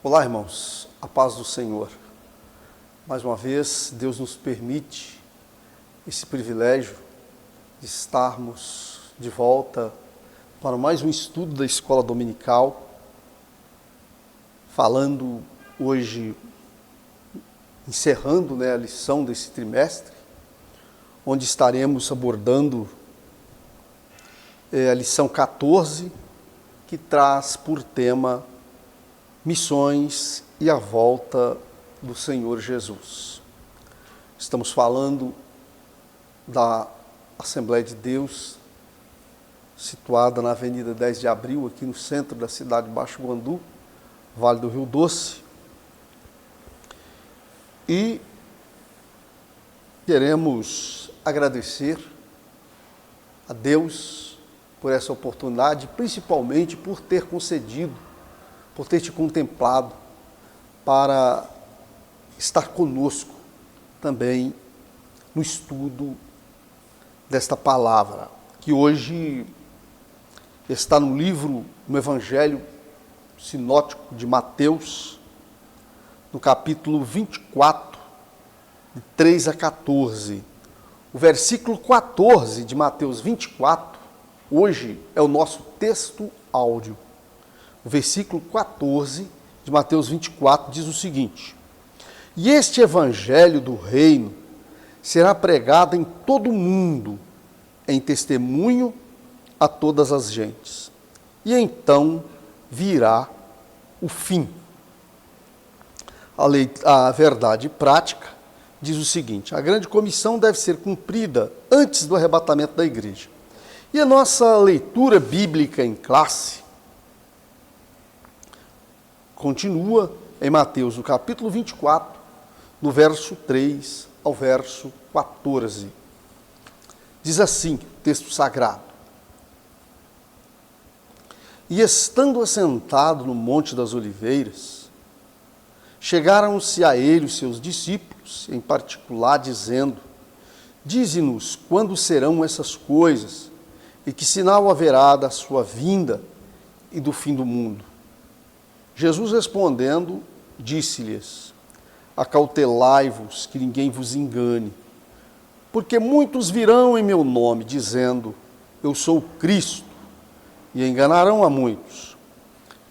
Olá, irmãos, a paz do Senhor. Mais uma vez, Deus nos permite esse privilégio de estarmos de volta para mais um estudo da Escola Dominical, falando hoje, encerrando a lição desse trimestre, onde estaremos abordando a lição 14, que traz por tema missões e a volta do Senhor Jesus. Estamos falando da Assembleia de Deus, situada na Avenida 10 de Abril, aqui no centro da cidade de Baixo Guandu, Vale do Rio Doce. E queremos agradecer a Deus por essa oportunidade, principalmente por ter concedido, por ter te contemplado para estar conosco também no estudo desta palavra, que hoje está no Evangelho sinótico de Mateus, no capítulo 24, de 3 a 14. O versículo 14 de Mateus 24, hoje é o nosso texto áudio. O versículo 14 de Mateus 24 diz o seguinte: E este evangelho do reino será pregado em todo o mundo, em testemunho a todas as gentes. E então virá o fim. A verdade prática diz o seguinte: a grande comissão deve ser cumprida antes do arrebatamento da igreja. E a nossa leitura bíblica em classe continua em Mateus, no capítulo 24, no verso 3 ao verso 14. Diz assim o texto sagrado: E estando assentado no Monte das Oliveiras, chegaram-se a ele os seus discípulos, em particular, dizendo: Dize-nos quando serão essas coisas, e que sinal haverá da sua vinda e do fim do mundo? Jesus respondendo, disse-lhes: Acautelai-vos que ninguém vos engane, porque muitos virão em meu nome, dizendo: Eu sou o Cristo, e enganarão a muitos.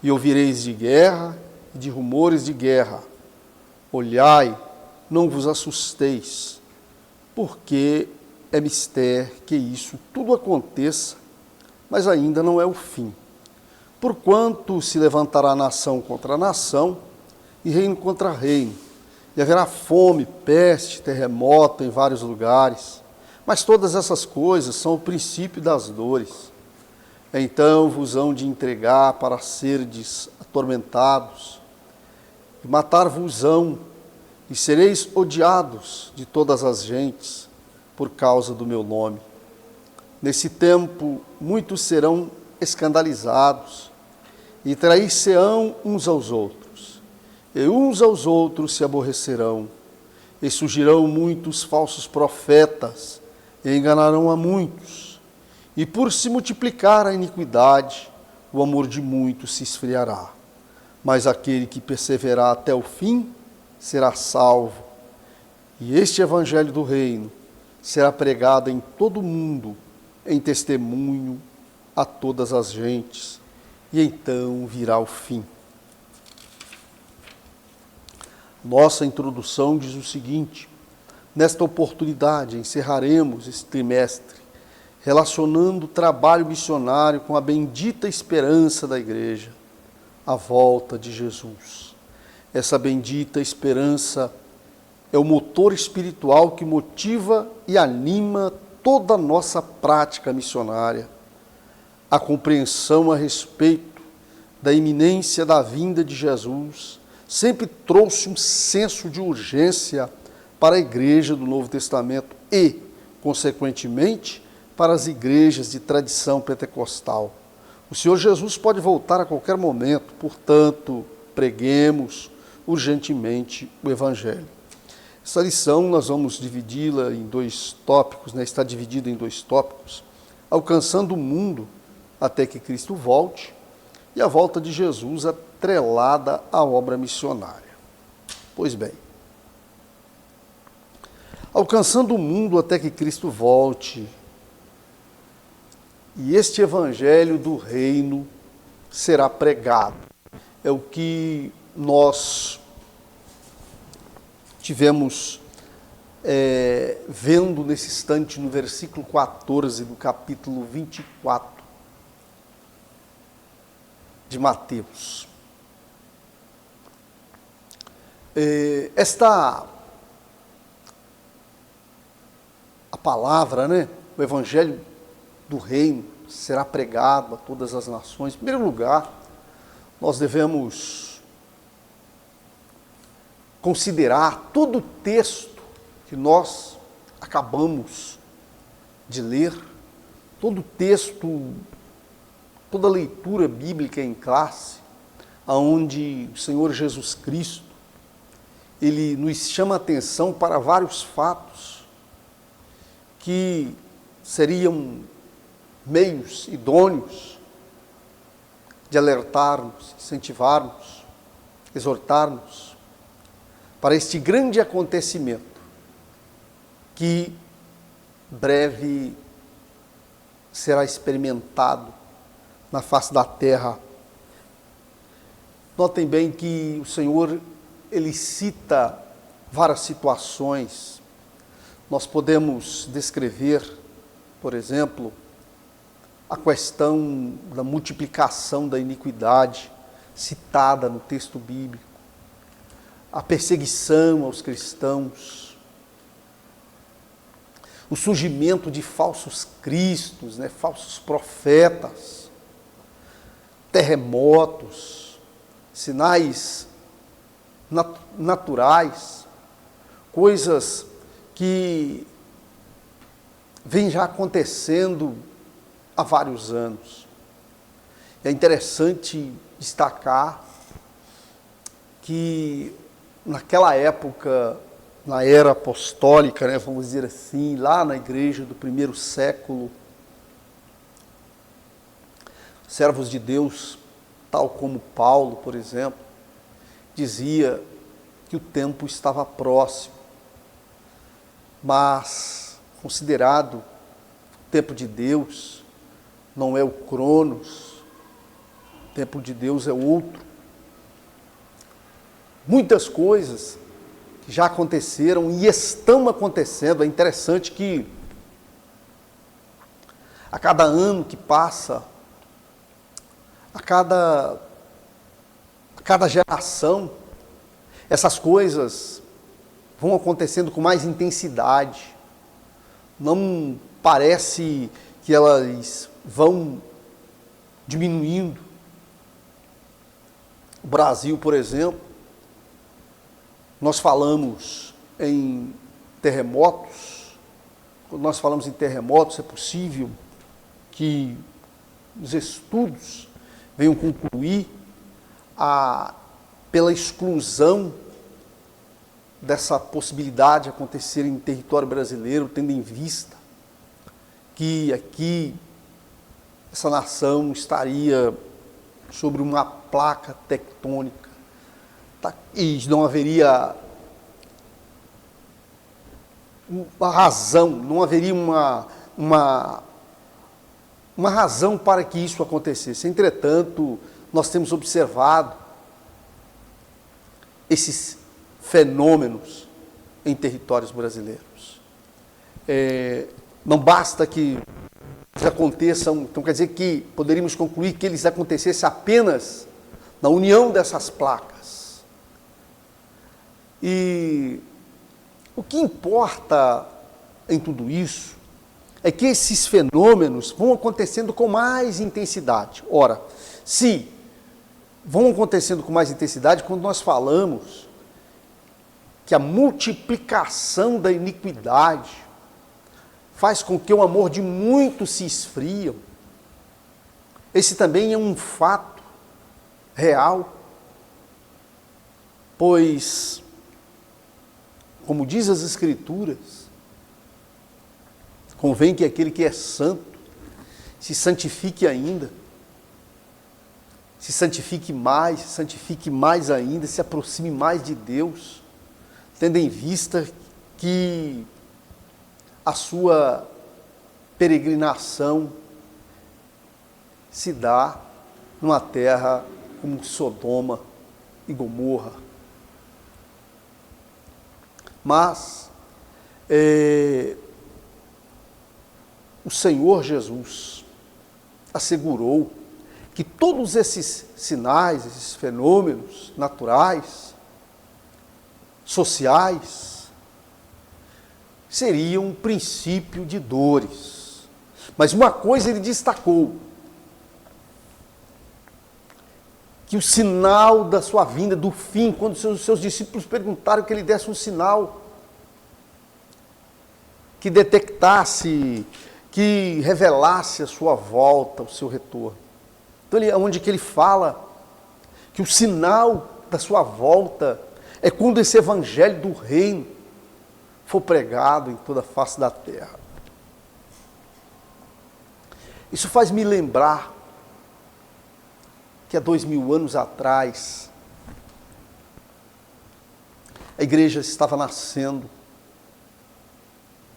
E ouvireis de guerra e de rumores de guerra. Olhai, não vos assusteis, porque é mister que isso tudo aconteça, mas ainda não é o fim. Porquanto se levantará nação contra nação, e reino contra reino, e haverá fome, peste, terremoto em vários lugares. Mas todas essas coisas são o princípio das dores. Então vos hão de entregar para serdes atormentados, e matar-vos-ão, e sereis odiados de todas as gentes, por causa do meu nome. Nesse tempo, muitos serão escandalizados, e trair-se-ão uns aos outros, e uns aos outros se aborrecerão, e surgirão muitos falsos profetas, e enganarão a muitos, e por se multiplicar a iniquidade, o amor de muitos se esfriará. Mas aquele que perseverar até o fim será salvo. E este evangelho do reino será pregado em todo o mundo, em testemunho a todas as gentes, e então virá o fim. Nossa introdução diz o seguinte: nesta oportunidade encerraremos esse trimestre relacionando o trabalho missionário com a bendita esperança da igreja, a volta de Jesus. Essa bendita esperança é o motor espiritual que motiva e anima toda a nossa prática missionária. A compreensão a respeito da iminência da vinda de Jesus sempre trouxe um senso de urgência para a igreja do Novo Testamento e, consequentemente, para as igrejas de tradição pentecostal. O Senhor Jesus pode voltar a qualquer momento, portanto, preguemos urgentemente o Evangelho. Essa lição nós vamos dividi-la em dois tópicos, está dividida em dois tópicos: alcançando o mundo até que Cristo volte, e a volta de Jesus atrelada à obra missionária. Pois bem, alcançando o mundo até que Cristo volte, e este evangelho do reino será pregado. É o que nós tivemos vendo nesse instante no versículo 14 do capítulo 24 de Mateus. A palavra, o evangelho do reino será pregado a todas as nações. Em primeiro lugar, nós devemos considerar todo o texto que nós acabamos de ler, todo o texto, toda a leitura bíblica em classe, onde o Senhor Jesus Cristo, Ele nos chama a atenção para vários fatos que seriam meios idôneos de alertarmos, incentivarmos, exortarmos para este grande acontecimento que breve será experimentado na face da terra. Notem bem que o Senhor, Ele cita várias situações. Nós podemos descrever, por exemplo, a questão da multiplicação da iniquidade citada no texto bíblico, a perseguição aos cristãos, o surgimento de falsos cristos, falsos profetas, terremotos, sinais naturais, coisas que vêm já acontecendo há vários anos. É interessante destacar que naquela época, na era apostólica, vamos dizer assim, lá na igreja do primeiro século, servos de Deus, tal como Paulo, por exemplo, dizia que o tempo estava próximo, mas considerado o tempo de Deus, não é o Cronos, o tempo de Deus é outro. Muitas coisas que já aconteceram e estão acontecendo. É interessante que a cada ano que passa, a cada geração, essas coisas vão acontecendo com mais intensidade. Não parece que elas vão diminuindo. O Brasil, por exemplo, nós falamos em terremotos. Quando nós falamos em terremotos, é possível que os estudos venham concluir pela exclusão dessa possibilidade de acontecer em território brasileiro, tendo em vista que aqui essa nação estaria sobre uma placa tectônica, e não haveria uma razão, não haveria uma razão para que isso acontecesse. Entretanto, nós temos observado esses fenômenos em territórios brasileiros. Não basta que eles aconteçam, então quer dizer que poderíamos concluir que eles acontecessem apenas na união dessas placas. E o que importa em tudo isso é que esses fenômenos vão acontecendo com mais intensidade. Ora, se vão acontecendo com mais intensidade, quando nós falamos que a multiplicação da iniquidade faz com que o amor de muitos se esfrie, esse também é um fato real, pois, como diz as Escrituras, convém que aquele que é santo se santifique ainda. se santifique mais ainda, se aproxime mais de Deus, tendo em vista que a sua peregrinação se dá numa terra como Sodoma e Gomorra. Mas o Senhor Jesus assegurou que todos esses sinais, esses fenômenos naturais, sociais, seriam um princípio de dores. Mas uma coisa ele destacou, que o sinal da sua vinda, do fim, quando seus discípulos perguntaram que ele desse um sinal, que detectasse, que revelasse a sua volta, o seu retorno. Então, onde que ele fala que o sinal da sua volta é quando esse evangelho do reino for pregado em toda a face da terra. Isso faz me lembrar que há 2000 anos atrás, a igreja estava nascendo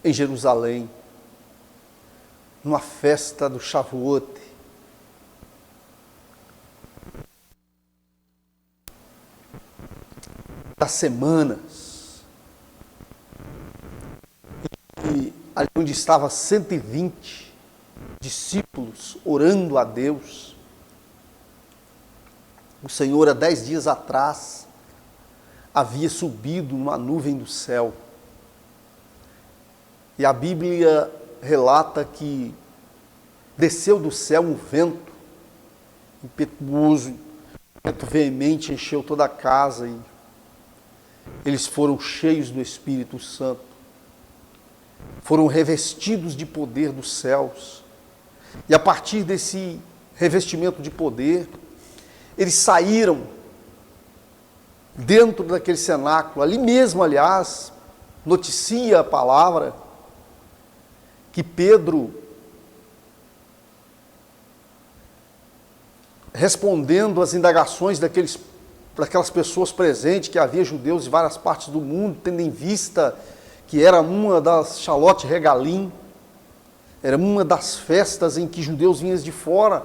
em Jerusalém, numa festa do Shavuot. Das semanas, e ali onde estava 120 discípulos orando a Deus, o Senhor há 10 dias atrás havia subido numa nuvem do céu, e a Bíblia relata que desceu do céu um vento impetuoso, um vento veemente, encheu toda a casa e eles foram cheios do Espírito Santo, foram revestidos de poder dos céus, e a partir desse revestimento de poder, eles saíram dentro daquele cenáculo, ali mesmo, aliás, noticia a palavra, que Pedro, respondendo às indagações daquelas pessoas presentes, que havia judeus de várias partes do mundo, tendo em vista que era uma das Shalote Regalim, era uma das festas em que judeus vinham de fora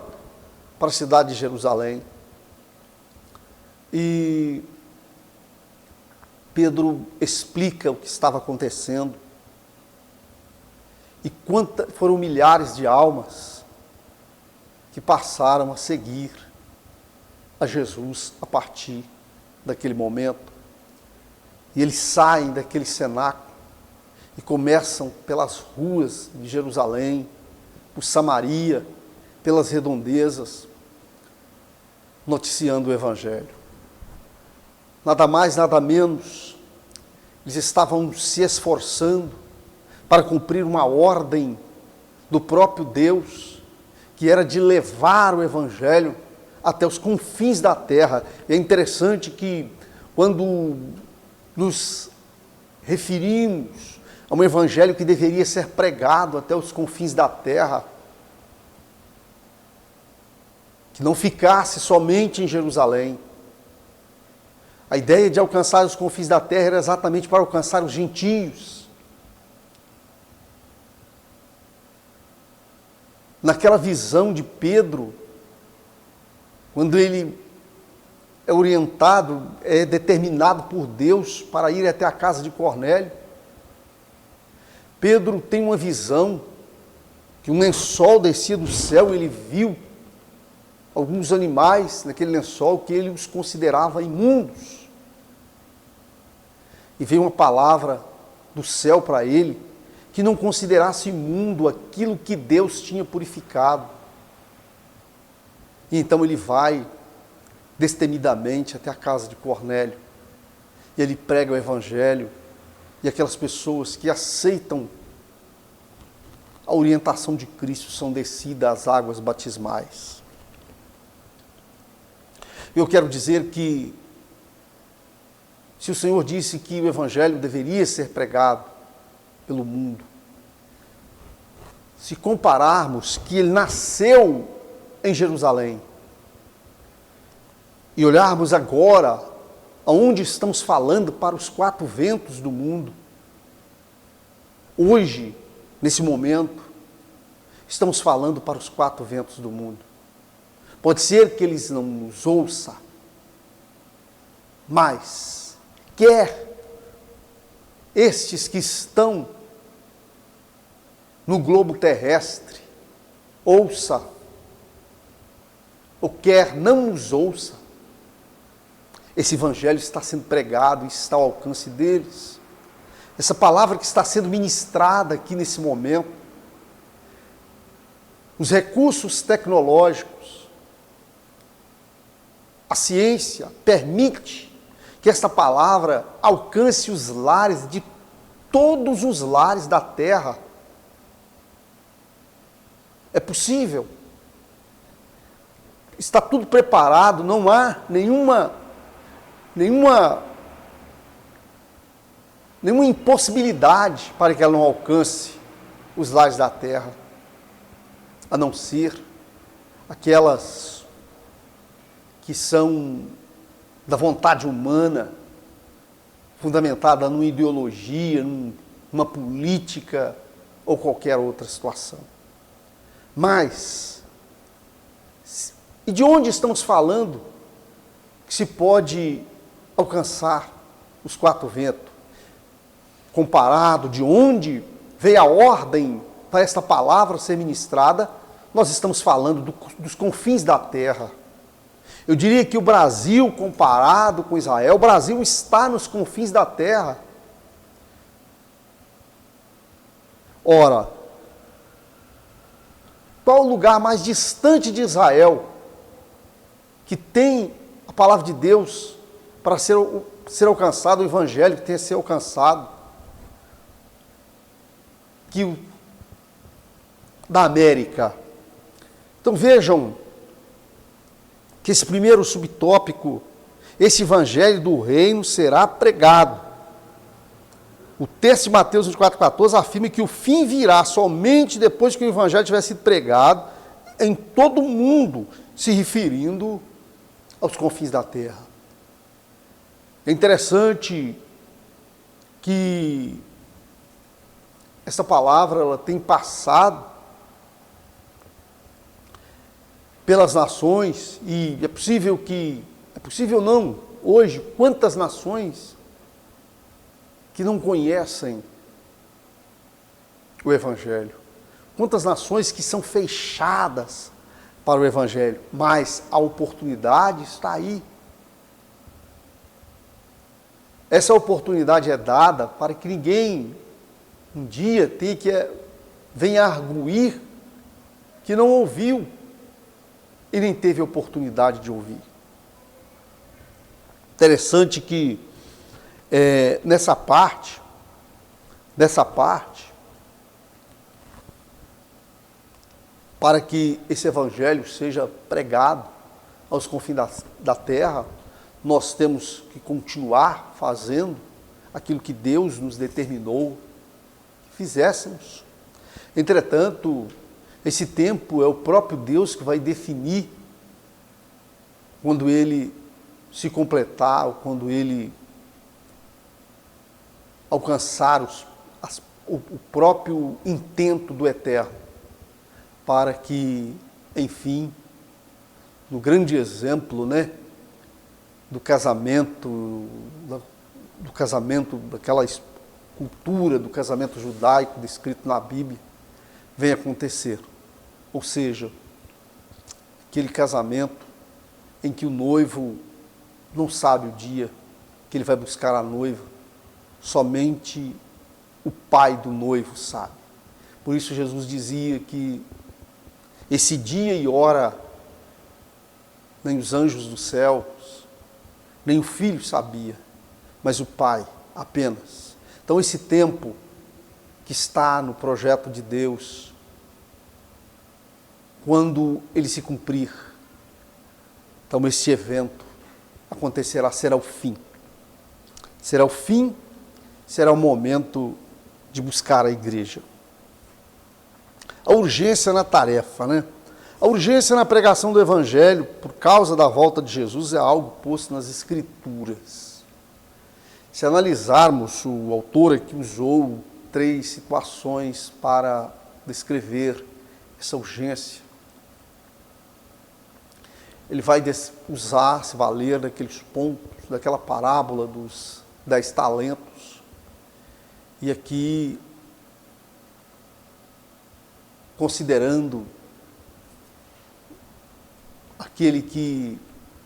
para a cidade de Jerusalém. E Pedro explica o que estava acontecendo. E foram milhares de almas que passaram a seguir a Jesus a partir daquele momento. E eles saem daquele cenáculo e começam pelas ruas de Jerusalém, por Samaria, pelas redondezas, noticiando o Evangelho. Nada mais, nada menos, eles estavam se esforçando para cumprir uma ordem do próprio Deus, que era de levar o Evangelho até os confins da terra. E é interessante que, quando nos referimos a um Evangelho que deveria ser pregado até os confins da terra, que não ficasse somente em Jerusalém. A ideia de alcançar os confins da terra era exatamente para alcançar os gentios. Naquela visão de Pedro, quando ele é orientado, é determinado por Deus para ir até a casa de Cornélio, Pedro tem uma visão que um lençol descia do céu, ele viu alguns animais naquele lençol que ele os considerava imundos. E veio uma palavra do céu para ele, que não considerasse imundo aquilo que Deus tinha purificado. E então ele vai destemidamente até a casa de Cornélio, e ele prega o Evangelho, e aquelas pessoas que aceitam a orientação de Cristo são descidas às águas batismais. Eu quero dizer que, se o Senhor disse que o Evangelho deveria ser pregado pelo mundo, se compararmos que ele nasceu em Jerusalém, e olharmos agora aonde estamos falando para os quatro ventos do mundo, hoje, nesse momento, estamos falando para os quatro ventos do mundo. Pode ser que eles não nos ouçam, mas quer estes que estão no globo terrestre ouça, ou quer não nos ouça, esse evangelho está sendo pregado e está ao alcance deles. Essa palavra que está sendo ministrada aqui nesse momento, os recursos tecnológicos, a ciência permite que esta palavra alcance os lares de todos os lares da terra. É possível. Está tudo preparado, não há nenhuma impossibilidade para que ela não alcance os lares da terra, a não ser aquelas que são da vontade humana, fundamentada numa ideologia, numa política ou qualquer outra situação. Mas, e de onde estamos falando que se pode alcançar os quatro ventos? Comparado de onde veio a ordem para esta palavra ser ministrada, nós estamos falando dos confins da terra. Eu diria que o Brasil, comparado com Israel, o Brasil está nos confins da terra. Ora, qual o lugar mais distante de Israel que tem a palavra de Deus para ser alcançado, o evangelho que tem a ser alcançado, que o da América? Então vejam que esse primeiro subtópico, esse evangelho do reino será pregado. O texto de Mateus 24,14 afirma que o fim virá somente depois que o evangelho tiver sido pregado em todo o mundo, se referindo aos confins da terra. É interessante que essa palavra ela tem passado pelas nações, e é possível não, hoje, quantas nações que não conhecem o evangelho, quantas nações que são fechadas para o evangelho, mas a oportunidade está aí. Essa oportunidade é dada para que ninguém um dia venha arguir que não ouviu e nem teve oportunidade de ouvir. Interessante que nessa parte, para que esse evangelho seja pregado aos confins da terra, nós temos que continuar fazendo aquilo que Deus nos determinou que fizéssemos. Entretanto, esse tempo é o próprio Deus que vai definir quando ele se completar, ou quando ele alcançar o próprio intento do Eterno, para que, enfim, no grande exemplo, do casamento, daquela cultura do casamento judaico descrito na Bíblia, venha acontecer. Ou seja, aquele casamento em que o noivo não sabe o dia que ele vai buscar a noiva, somente o pai do noivo sabe. Por isso Jesus dizia que esse dia e hora nem os anjos dos céus, nem o filho sabia, mas o pai apenas. Então esse tempo que está no projeto de Deus, quando ele se cumprir, então esse evento acontecerá, será o fim. Será o fim, será o momento de buscar a igreja. A urgência na tarefa, A urgência na pregação do Evangelho, por causa da volta de Jesus, é algo posto nas Escrituras. Se analisarmos, o autor aqui usou 3 situações para descrever essa urgência. Ele vai usar, se valer daqueles pontos, daquela parábola dos 10 talentos. E aqui, considerando aquele que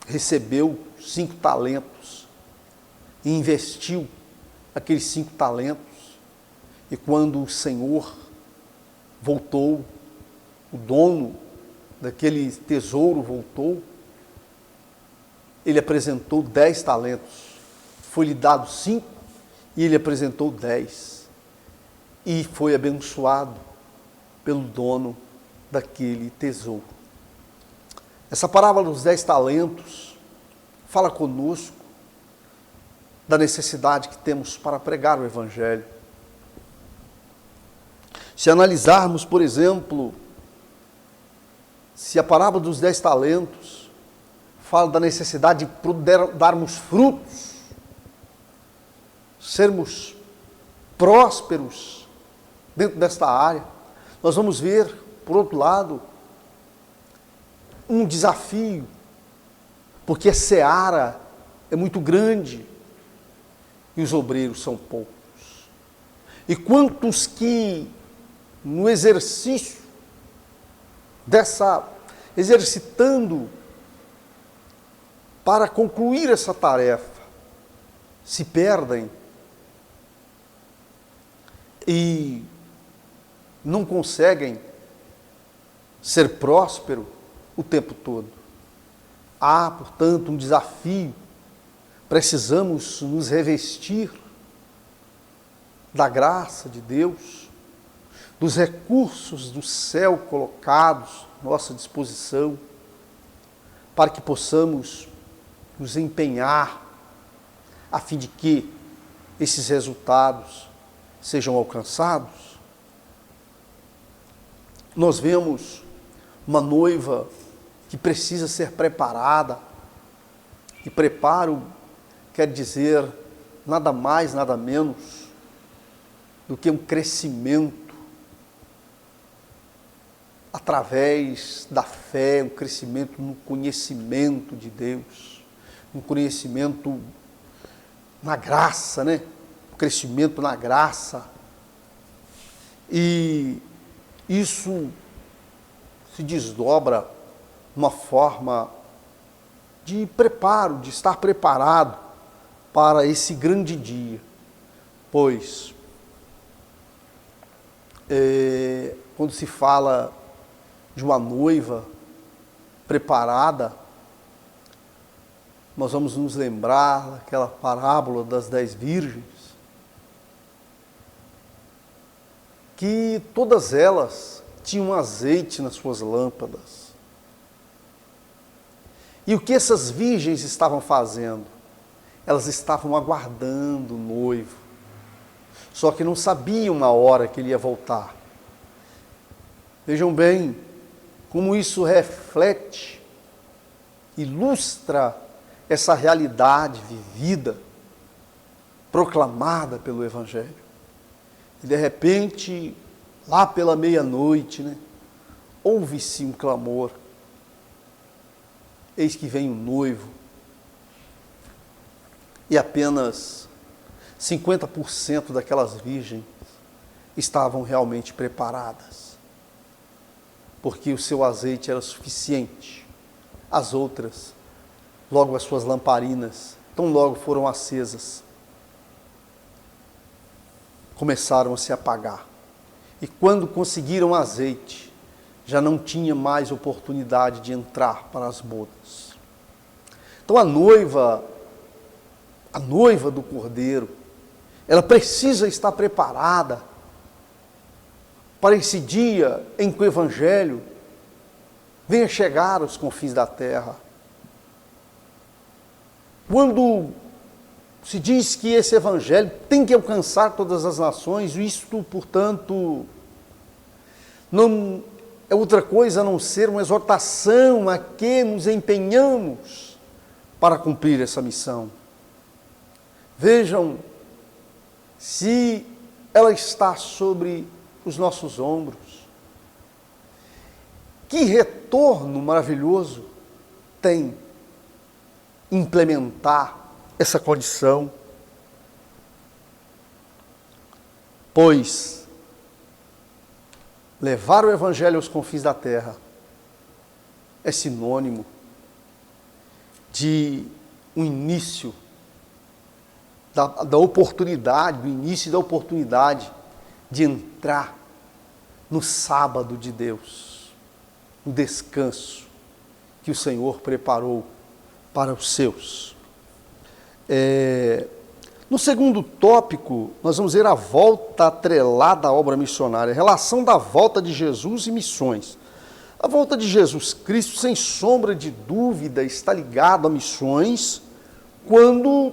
recebeu 5 talentos e investiu aqueles 5 talentos, e quando o Senhor voltou, o dono daquele tesouro voltou, ele apresentou 10 talentos, foi-lhe dado 5 e ele apresentou 10, e foi abençoado pelo dono daquele tesouro. Essa parábola dos 10 talentos fala conosco da necessidade que temos para pregar o Evangelho. Se analisarmos, por exemplo, se a parábola dos 10 talentos fala da necessidade de darmos frutos, sermos prósperos dentro desta área, nós vamos ver, por outro lado, um desafio, porque a seara é muito grande e os obreiros são poucos. E quantos que no exercício exercitando para concluir essa tarefa, se perdem e não conseguem ser próspero o tempo todo. Há, portanto, um desafio. Precisamos nos revestir da graça de Deus, dos recursos do céu colocados à nossa disposição, para que possamos nos empenhar a fim de que esses resultados sejam alcançados. Nós vemos uma noiva que precisa ser preparada, e preparo quer dizer nada mais, nada menos do que um crescimento através da fé, um crescimento no conhecimento de Deus, um conhecimento na graça, né? Um crescimento na graça. E isso se desdobra uma forma de preparo, de estar preparado para esse grande dia, pois quando se fala de uma noiva preparada, nós vamos nos lembrar daquela parábola das 10 virgens, que todas elas tinham azeite nas suas lâmpadas. E o que essas virgens estavam fazendo? Elas estavam aguardando o noivo, só que não sabiam a hora que ele ia voltar. Vejam bem como isso reflete, ilustra essa realidade vivida, proclamada pelo Evangelho. E de repente, lá pela meia-noite, né, ouve-se um clamor. Eis que vem o noivo. E apenas 50% daquelas virgens estavam realmente preparadas, porque o seu azeite era suficiente. As outras, logo as suas lamparinas, tão logo foram acesas, começaram a se apagar. E quando conseguiram azeite, já não tinha mais oportunidade de entrar para as bodas. Então a noiva do Cordeiro, ela precisa estar preparada para esse dia em que o Evangelho venha chegar aos confins da terra. Quando se diz que esse Evangelho tem que alcançar todas as nações, isto, portanto, não é outra coisa a não ser uma exortação a que nos empenhamos para cumprir essa missão. Vejam se ela está sobre os nossos ombros. Que retorno maravilhoso tem implementar essa condição, pois levar o Evangelho aos confins da terra é sinônimo de um início da oportunidade, do início da oportunidade de entrar no sábado de Deus, no descanso que o Senhor preparou para os seus. No segundo tópico, nós vamos ver a volta atrelada à obra missionária, a relação da volta de Jesus e missões. A volta de Jesus Cristo, sem sombra de dúvida, está ligada a missões, quando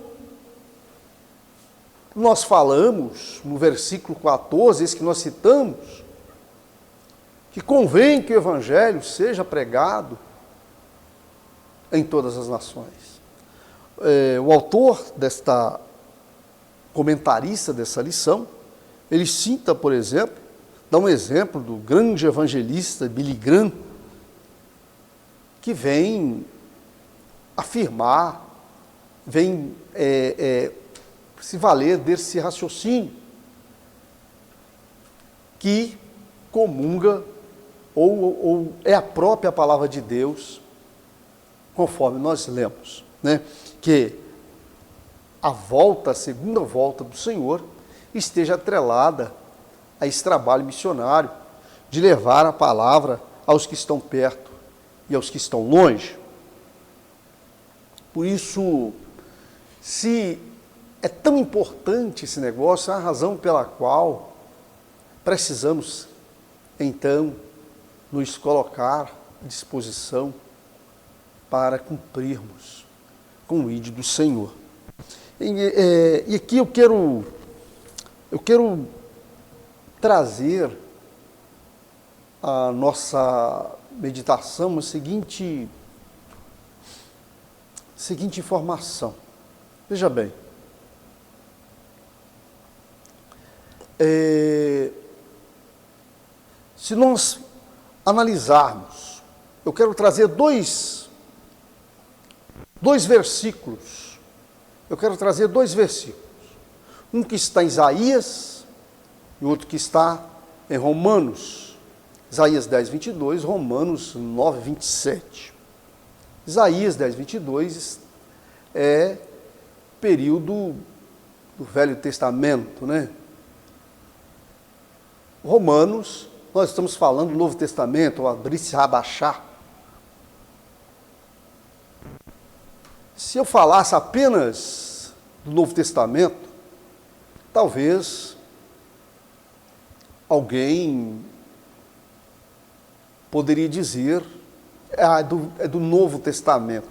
nós falamos, no versículo 14, esse que nós citamos, que convém que o Evangelho seja pregado em todas as nações. O autor comentarista dessa lição, ele cita, por exemplo, dá um exemplo do grande evangelista Billy Graham, que vem afirmar, vem se valer desse raciocínio, que comunga ou é a própria palavra de Deus, conforme nós lemos, né? Que a segunda volta do Senhor esteja atrelada a esse trabalho missionário de levar a palavra aos que estão perto e aos que estão longe. Por isso, se é tão importante esse negócio, é a razão pela qual precisamos, então, nos colocar à disposição para cumprirmos com o ídolo do Senhor. E aqui eu quero trazer a nossa meditação a seguinte informação. Veja bem, se nós analisarmos, eu quero trazer dois versículos. Eu quero trazer dois versículos. Um que está em Isaías e outro que está em Romanos. Isaías 10, 22, Romanos 9, 27. Isaías 10, 22 é período do Velho Testamento, né? Romanos, nós estamos falando do Novo Testamento, o Abrir-se Rabachá. Se eu falasse apenas do Novo Testamento, talvez alguém poderia dizer, é do Novo Testamento.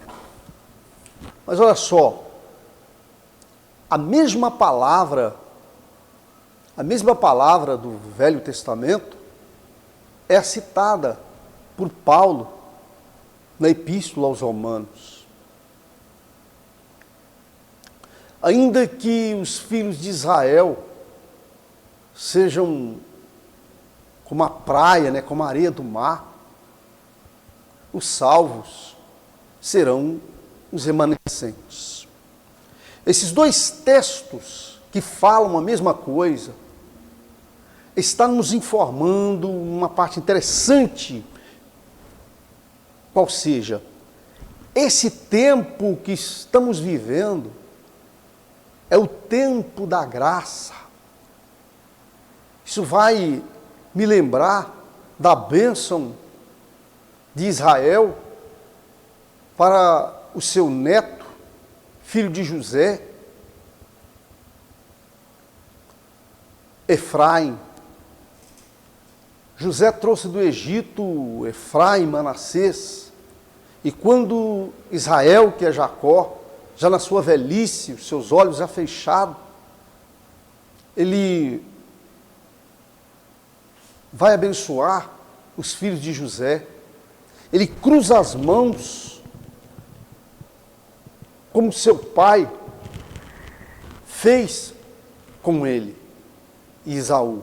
Mas olha só, a mesma palavra do Velho Testamento é citada por Paulo na Epístola aos Romanos. Ainda que os filhos de Israel sejam como a praia, né, como a areia do mar, os salvos serão os remanescentes. Esses dois textos que falam a mesma coisa estão nos informando uma parte interessante, qual seja, esse tempo que estamos vivendo é o tempo da graça. Isso vai me lembrar da bênção de Israel para o seu neto, filho de José, Efraim. José trouxe do Egito Efraim, Manassés, e quando Israel, que é Jacó, já na sua velhice, os seus olhos já fechados, ele vai abençoar os filhos de José, ele cruza as mãos, como seu pai fez com ele, Esaú.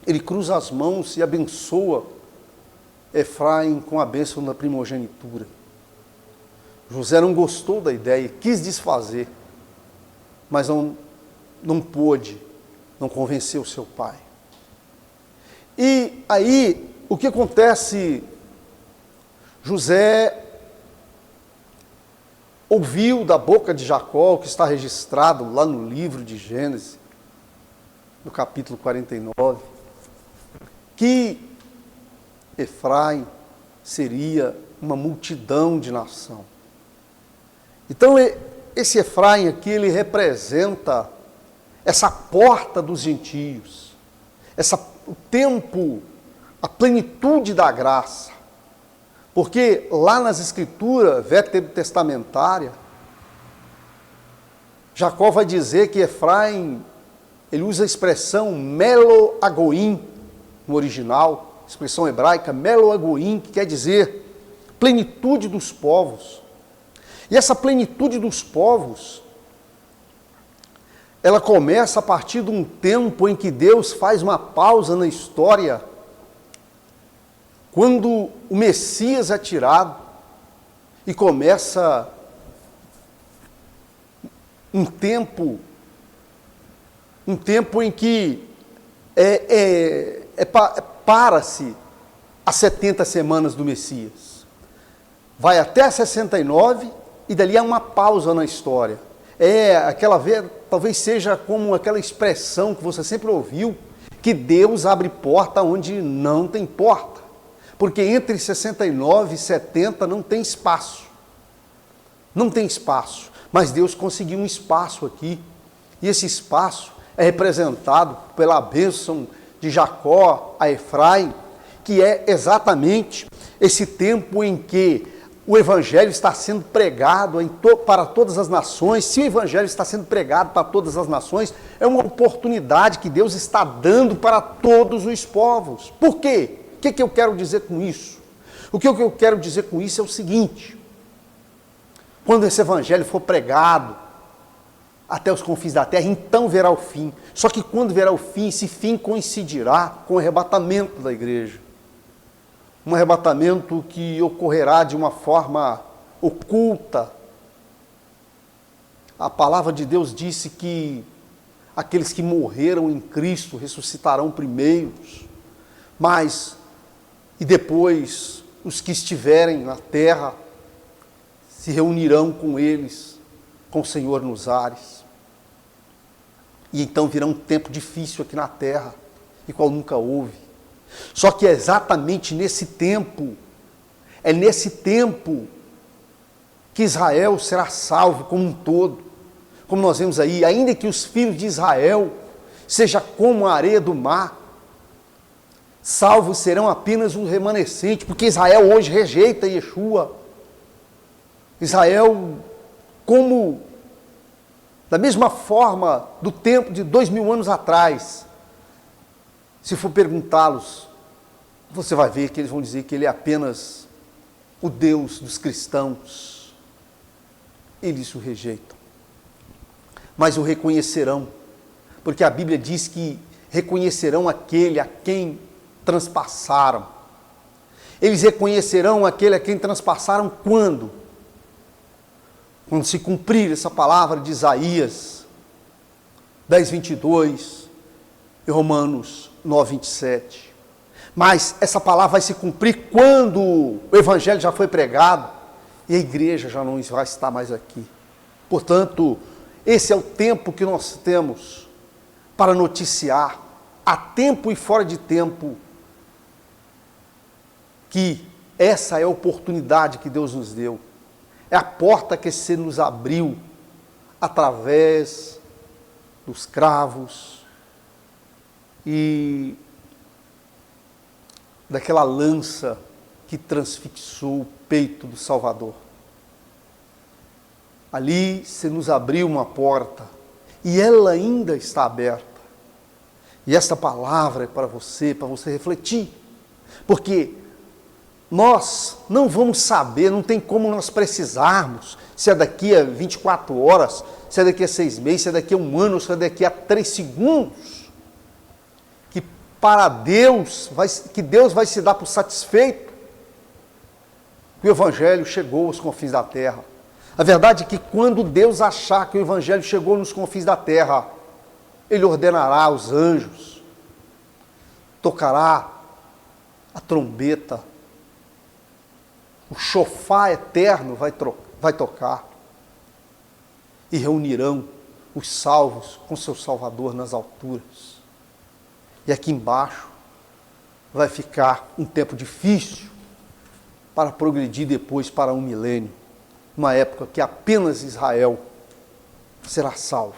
Ele cruza as mãos e abençoa Efraim com a bênção da primogenitura. José não gostou da ideia, quis desfazer, mas não pôde, não convenceu seu pai. E aí, o que acontece? José ouviu da boca de Jacó, que está registrado lá no livro de Gênesis, no capítulo 49, que Efraim seria uma multidão de nação. Então, esse Efraim aqui, ele representa essa porta dos gentios, o tempo, a plenitude da graça. Porque lá nas escrituras veterotestamentárias, Jacó vai dizer que Efraim, ele usa a expressão Melo Agoim, no original, expressão hebraica, Melo Agoim, que quer dizer plenitude dos povos. E essa plenitude dos povos, ela começa a partir de um tempo em que Deus faz uma pausa na história, quando o Messias é tirado e começa um tempo em que para-se as 70 semanas do Messias. Vai até 69 e dali há uma pausa na história. Talvez seja como aquela expressão que você sempre ouviu, que Deus abre porta onde não tem porta. Porque entre 69 e 70 não tem espaço. Não tem espaço. Mas Deus conseguiu um espaço aqui. E esse espaço é representado pela bênção de Jacó a Efraim, que é exatamente esse tempo em que o Evangelho está sendo pregado para todas as nações. Se o Evangelho está sendo pregado para todas as nações, é uma oportunidade que Deus está dando para todos os povos. Por quê? O que eu quero dizer com isso? O que eu quero dizer com isso é o seguinte: quando esse Evangelho for pregado até os confins da terra, então verá o fim. Só que quando verá o fim, esse fim coincidirá com o arrebatamento da igreja. Um arrebatamento que ocorrerá de uma forma oculta. A palavra de Deus disse que aqueles que morreram em Cristo ressuscitarão primeiros, e depois os que estiverem na terra se reunirão com eles, com o Senhor nos ares. E então virá um tempo difícil aqui na terra, e qual nunca houve. Só que é exatamente nesse tempo, que Israel será salvo como um todo. Como nós vemos aí, ainda que os filhos de Israel seja como a areia do mar, salvos serão apenas os remanescentes, porque Israel hoje rejeita Yeshua. Israel, da mesma forma do tempo de 2000 anos atrás, se for perguntá-los, você vai ver que eles vão dizer que ele é apenas o Deus dos cristãos. Eles o rejeitam. Mas o reconhecerão, porque a Bíblia diz que reconhecerão aquele a quem transpassaram. Eles reconhecerão aquele a quem transpassaram quando? Quando se cumprir essa palavra de Isaías 10:22 e Romanos 9:27. Mas essa palavra vai se cumprir quando o Evangelho já foi pregado e a igreja já não vai estar mais aqui. Portanto, esse é o tempo que nós temos para noticiar, a tempo e fora de tempo, que essa é a oportunidade que Deus nos deu. É a porta que se nos abriu através dos cravos e daquela lança que transfixou o peito do Salvador. Ali se nos abriu uma porta e ela ainda está aberta. E esta palavra é para você refletir. Porque nós não vamos saber, não tem como nós precisarmos, se é daqui a 24 horas, se é daqui a 6 meses, se é daqui a 1 ano, se é daqui a 3 segundos, que Deus vai se dar por satisfeito que o Evangelho chegou aos confins da terra. A verdade é que quando Deus achar que o Evangelho chegou nos confins da terra, Ele ordenará aos anjos, tocará a trombeta, o chofar eterno vai tocar, e reunirão os salvos com seu Salvador nas alturas. E aqui embaixo vai ficar um tempo difícil para progredir depois para um milênio, uma época que apenas Israel será salvo,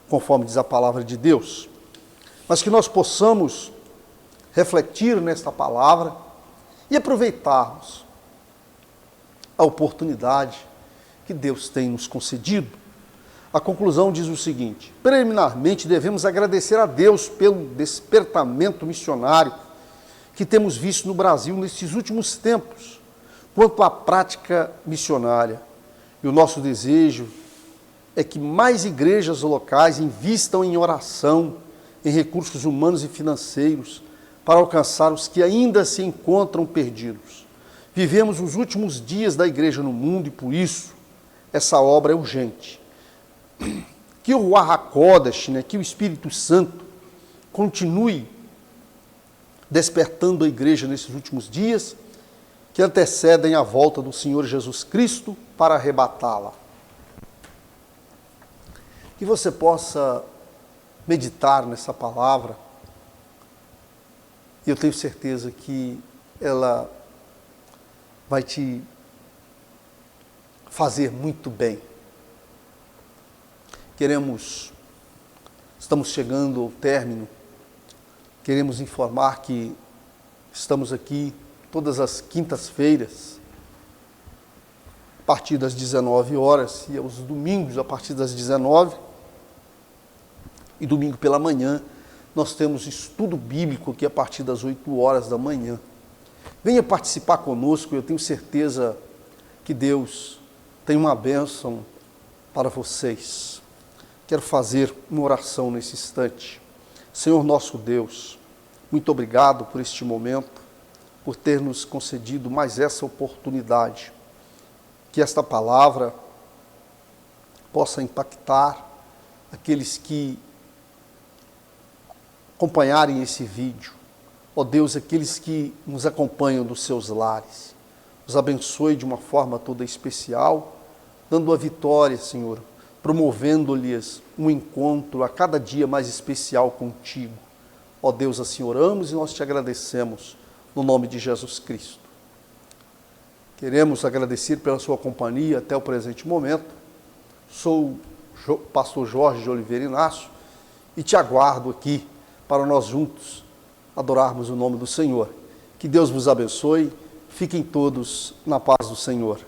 conforme diz a palavra de Deus. Mas que nós possamos refletir nesta palavra e aproveitarmos a oportunidade que Deus tem nos concedido. A conclusão diz o seguinte: preliminarmente devemos agradecer a Deus pelo despertamento missionário que temos visto no Brasil nesses últimos tempos, quanto à prática missionária. E o nosso desejo é que mais igrejas locais invistam em oração, em recursos humanos e financeiros, para alcançar os que ainda se encontram perdidos. Vivemos os últimos dias da igreja no mundo e, por isso, essa obra é urgente. Que o Ruach HaKodesh, que o Espírito Santo, continue despertando a igreja nesses últimos dias, que antecedem a volta do Senhor Jesus Cristo para arrebatá-la. Que você possa meditar nessa palavra, e eu tenho certeza que ela vai te fazer muito bem. Estamos chegando ao término, queremos informar que estamos aqui todas as quintas-feiras, a partir das 19 horas, e aos domingos, a partir das 19, e domingo pela manhã, nós temos estudo bíblico aqui a partir das 8 horas da manhã. Venha participar conosco, eu tenho certeza que Deus tem uma bênção para vocês. Quero fazer uma oração nesse instante. Senhor nosso Deus, muito obrigado por este momento, por ter nos concedido mais essa oportunidade. Que esta palavra possa impactar aqueles que acompanharem esse vídeo. Ó Deus, aqueles que nos acompanham dos seus lares. Os abençoe de uma forma toda especial, dando a vitória, Senhor, promovendo-lhes um encontro a cada dia mais especial contigo. Ó Deus, assim oramos e nós te agradecemos, no nome de Jesus Cristo. Queremos agradecer pela sua companhia até o presente momento. Sou o pastor Jorge de Oliveira Inácio e te aguardo aqui para nós juntos adorarmos o nome do Senhor. Que Deus vos abençoe. Fiquem todos na paz do Senhor.